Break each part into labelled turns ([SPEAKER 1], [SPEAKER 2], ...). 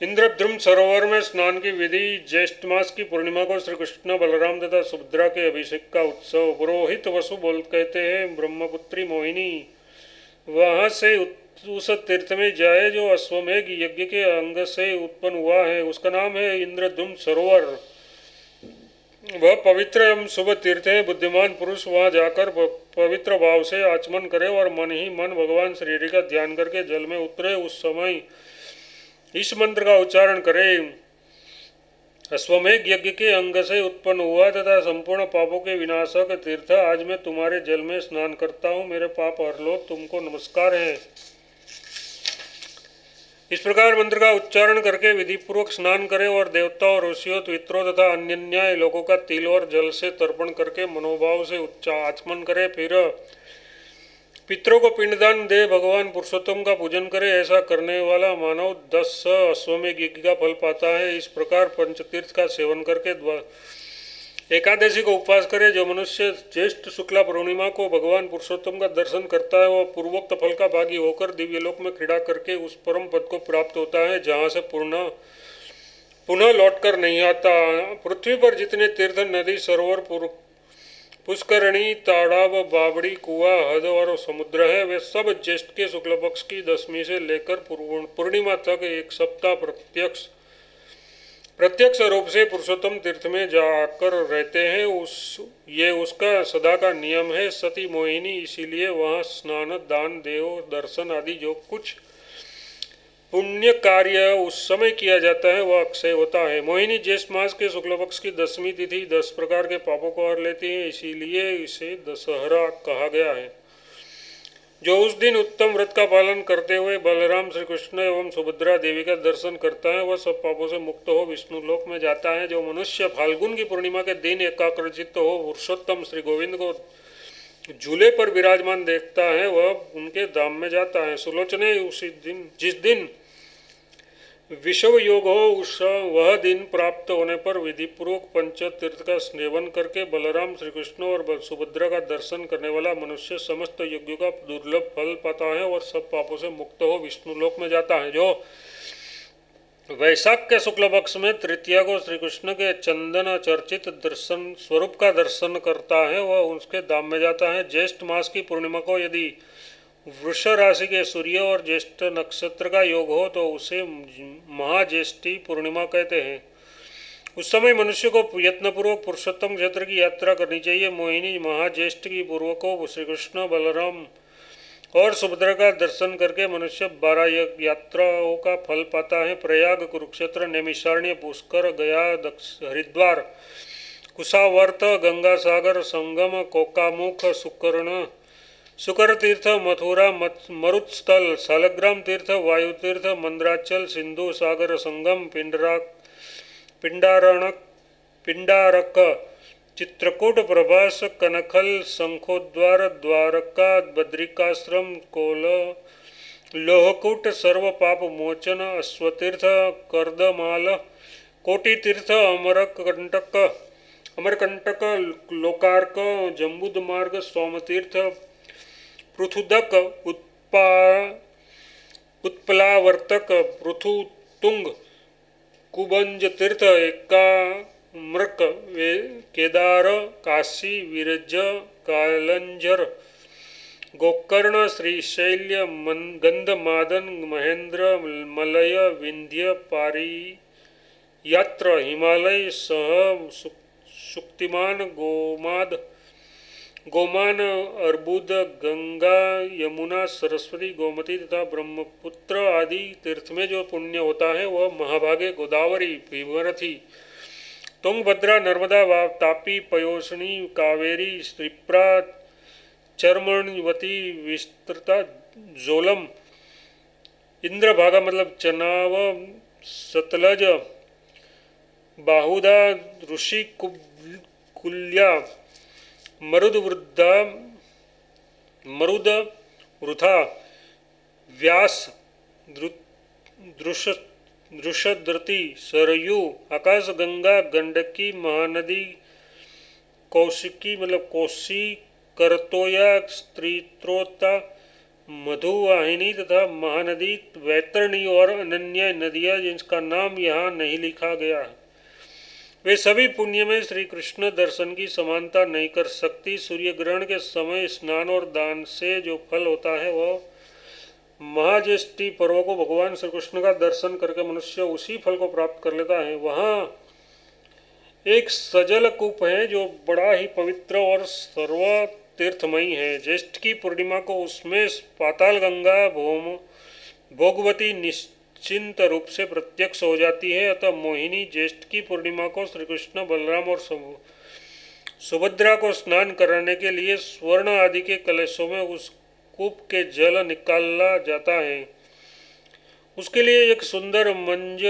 [SPEAKER 1] इंद्रद्रुम सरोवर में स्नान की विधि। ज्येष्ठ मास की पूर्णिमा को श्री कृष्ण बलराम तथा सुभद्रा के अभिषेक का उत्सव। पुरोहित वसु कहते हैं ब्रह्मपुत्री मोहिनी वहां से उस तीर्थ में जाए जो अश्वमेघ यज्ञ के अंग से उत्पन्न हुआ है, उसका नाम है इंद्रद्रुम सरोवर। वह पवित्र एवं शुभ तीर्थ है। बुद्धिमान पुरुष वहां जाकर पवित्र भाव से आचमन करे और मन ही मन भगवान श्री हरि का ध्यान करके जल में उतरे। उस समय इस मंत्र का उच्चारण करे, अश्वमेघ यज्ञ के अंग से उत्पन्न हुआ तथा संपूर्ण पापों के विनाशक तीर्थ, आज मैं तुम्हारे जल में स्नान करता हूँ, मेरे पाप हर लो, तुमको नमस्कार है। इस प्रकार मंत्र का उच्चारण करके विधि पूर्वक स्नान करें और देवताओं, ऋषियों, पितरों तथा अन्य न्याय लोगों का तिल और जल से तर्पण करके मनोभाव से आचमन करे। फिर पितरों को पिंडदान दे भगवान पुरुषोत्तम का पूजन करे। ऐसा करने वाला मानव 10 अश्वमेघ यज्ञ का फल पाता है। इस प्रकार पंचतीर्थ का सेवन करके एकादशी को उपवास करे। जो मनुष्य ज्येष्ठ शुक्ला पूर्णिमा को भगवान पुरुषोत्तम का दर्शन करता है वह पूर्वोक्त फल का भागी होकर दिव्यलोक में क्रीड़ा करके उस परम पद को प्राप्त होता है जहाँ से पुनः लौटकर नहीं आता। पृथ्वी पर जितने तीर्थ, नदी, सरोवर, पुष्करणी, तालाब, बावड़ी, कुआं, हद और समुद्र है, वे सब ज्येष्ठ के शुक्ल पक्ष की दशमी से लेकर पूर्णिमा तक एक सप्ताह प्रत्यक्ष रूप से पुरुषोत्तम तीर्थ में जाकर रहते हैं। ये उसका सदा का नियम है। सती मोहिनी, इसीलिए वहाँ स्नान, दान, देव दर्शन आदि जो कुछ पुण्य कार्य उस समय किया जाता है वह अक्षय होता है। मोहिनी ज्येष्ठ मास के शुक्ल पक्ष की दशमी तिथि 10 प्रकार के पापों को हर लेती है, इसीलिए इसे दशहरा कहा गया है। जो उस दिन उत्तम व्रत का पालन करते हुए बलराम, श्री कृष्ण एवं सुभद्रा देवी का दर्शन करता है वह सब पापों से मुक्त हो विष्णु लोक में जाता है। जो मनुष्य फाल्गुन की पूर्णिमा के दिन एकाग्रचित्त हो पुरुषोत्तम श्री गोविंद को झूले पर विराजमान देखता है वह उनके धाम में जाता है। सुलोचने, उसी दिन जिस दिन विषव योग हो वह दिन प्राप्त होने पर विधि पूर्वक पंच तीर्थ का सेवन करके बलराम, श्री कृष्ण और सुभद्रा का दर्शन करने वाला मनुष्य समस्त यज्ञों का दुर्लभ फल पाता है और सब पापों से मुक्त हो विष्णु लोक में जाता है। जो वैशाख के शुक्ल पक्ष में तृतीया को श्री कृष्ण के चंदन चर्चित दर्शन स्वरूप का दर्शन करता है वह उसके धाम में जाता है। ज्येष्ठ मास की पूर्णिमा को यदि वृष राशि के सूर्य और ज्येष्ठ नक्षत्र का योग हो तो उसे महाज्येष्ठी पूर्णिमा कहते हैं। उस समय मनुष्य को यत्नपूर्वक पुरुषोत्तम क्षेत्र की यात्रा करनी चाहिए। मोहिनी महाज्येष्ठ की पूर्व को श्री कृष्ण, बलराम और सुभद्रा का दर्शन करके मनुष्य 12 यात्राओं का फल पाता है। प्रयाग, कुरुक्षेत्र, नैमिषारण्य, पुष्कर, गया, हरिद्वार, कुशावर्त, गंगा सागर संगम, कोकामुख, सुकर तीर्थ, मथुरा, मरुत्स्थल, सालग्राम तीर्थ, वायु तीर्थ, मंद्राचल, सिंधु सागर संगम, पिंडारक, चित्रकूट, प्रभास, कनखल, शंखोद्वार, द्वारका, बद्रिकाश्रम, लोहकूट, सर्व पाप मोचन, अश्वतीर्थ, कर्दमाल, कोटि तीर्थ, अमरकंटक, लोकार्क, जम्बुदमार्ग, सोमतीर्थ, पृथुदक, उत्पलावर्तक, पृथुतुंग, कुबंज तीर्थ, एकाम्रक, केदार, काशी, विरज, कालंजर, गोकर्ण, श्रीशैल्य, गंधमादन, महेंद्र, मलय, विंध्य, पारियात्र, हिमालय, सह शुक्तिमान, गोमान, अर्बुद, गंगा, यमुना, सरस्वती, गोमती तथा ब्रह्मपुत्र आदि तीर्थ में जो पुण्य होता है वह महाभागे गोदावरी, भीमरथी, तुंगभद्रा, नर्मदा, तापी, पयोष्णी, कावेरी, क्षिप्रा, चर्मणवती, विस्तृता, झोलम, इंद्रभागा मतलब चनाव, सतलज, बाहुदा, ऋषि कुल्या, मरुद वृथा, व्यास, दृषद्रति, सरयू, आकाश गंगा, गंडकी, महानदी, कौशिकी मतलब कोसी, करतोया, स्त्रीत्रोता, मधुवाहिनी तथा महानदी, वैतरणी और अन्य नदियाँ जिनका नाम यहाँ नहीं लिखा गया है, वे सभी पुण्य में श्री कृष्ण दर्शन की समानता नहीं कर सकती। सूर्य ग्रहण के समय स्नान और दान से जो फल होता है वह महाज्येष्ठी पर्व को भगवान श्री कृष्ण का दर्शन करके मनुष्य उसी फल को प्राप्त कर लेता है। वहाँ एक सजल कूप है जो बड़ा ही पवित्र और सर्व तीर्थमयी है। ज्येष्ठ की पूर्णिमा को उसमें पाताल गंगा भोगवती निश्चिंत रूप से प्रत्यक्ष हो जाती है। अतः मोहिनी ज्येष्ठ की पूर्णिमा को श्री कृष्ण, बलराम और सुभद्रा को स्नान कराने के लिए स्वर्ण आदि के कलशों में उस कूप के जल निकाला जाता है। उसके लिए एक सुंदर मंच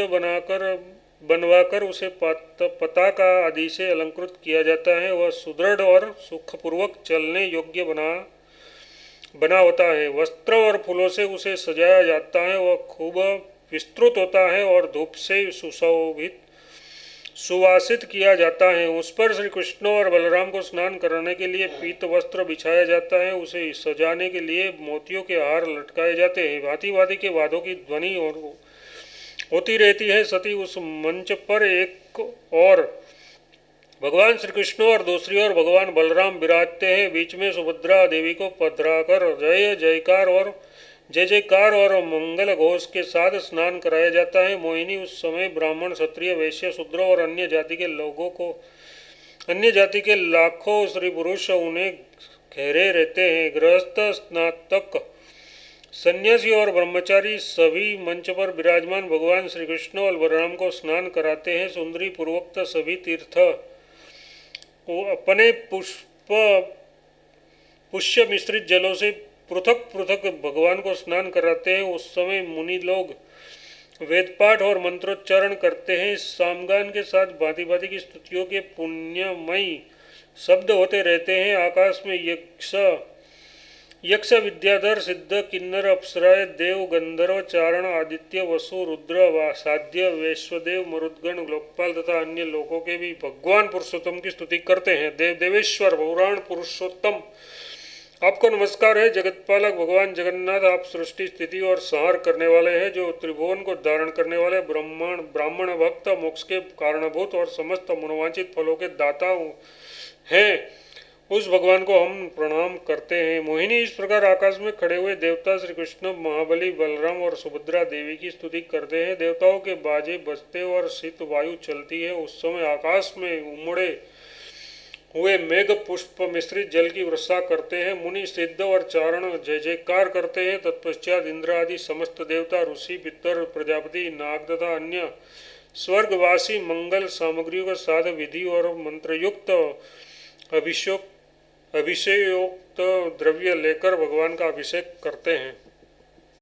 [SPEAKER 1] बनवाकर उसे पताका आदि से अलंकृत किया जाता है। वह सुदृढ़ और सुखपूर्वक चलने योग्य बना होता है। वस्त्र और फूलों से उसे सजाया जाता है। वह खूब विस्तृत होता है और धूप से सुवासित किया जाता है। उस पर श्री कृष्ण और बलराम को स्नान कराने के लिए पीत वस्त्र बिछाया जाता है। उसे सजाने के लिए मोतियों के हार लटकाए जाते हैं। भांति भांति के वाद्यों की ध्वनि होती रहती है। सती उस मंच पर एक और भगवान श्री कृष्ण और दूसरी ओर भगवान बलराम विराजते हैं। बीच में सुभद्रा देवी को पधराकर जय जयकार और मंगल घोष के साथ स्नान कराया जाता है। मोहिनी उस समय ब्राह्मण, क्षत्रिय, वैश्य, शूद्र और अन्य जाति के लाखों स्त्री पुरुष उन्हें घेरे रहते हैं। गृहस्थ, स्नातक, सन्यासी और ब्रह्मचारी सभी मंच पर विराजमान भगवान श्री कृष्ण और बलराम को स्नान कराते हैं। सुंदरी पूर्वोक्त सभी तीर्थ अपने पुष्य मिश्रित जलों से पृथक पृथक भगवान को स्नान कराते हैं। उस समय मुनि लोग वेदपाठ और मंत्रोच्चारण करते हैं। सामगान के साथ भांति भांति की स्तुतियों के पुण्यमयी शब्द होते रहते हैं। आकाश में यक्ष, विद्याधर, सिद्ध, किन्नर, अप्सराएं, देव, गंधर्व, चारण, आदित्य, वसु, रुद्र, साध्य, वैश्वदेव, मरुद्गण, लोकपाल तथा अन्य लोगों के भी भगवान पुरुषोत्तम की स्तुति करते हैं। देवेश्वर पुराण पुरुषोत्तम, आपको नमस्कार है। जगतपालक भगवान जगन्नाथ, आप सृष्टि, स्थिति और संहार करने वाले हैं, जो त्रिभुवन को धारण करने वाले ब्राह्मण भक्त, मोक्ष के कारणभूत और समस्त मनोवांछित फलों के दाता हैं। उस भगवान को हम प्रणाम करते हैं। मोहिनी इस प्रकार आकाश में खड़े हुए देवता श्री कृष्ण, महाबली, बलराम और सुभद्रा देवी की स्तुति करते हैं। देवताओं के बाजे बजते और शीत वायु चलती है। उस समय आकाश में उमड़े हुए मेघ पुष्प मिश्रित जल की वर्षा करते हैं। मुनि, सिद्ध और चारण जय जयकार करते हैं। तत्पश्चात इंद्र आदि समस्त देवता, ऋषि, पितर, प्रजापति, नाग तथा अन्य स्वर्गवासी मंगल सामग्रियों के साथ विधि और मंत्रयुक्त अभिषेकोक्त द्रव्य लेकर भगवान का अभिषेक करते हैं।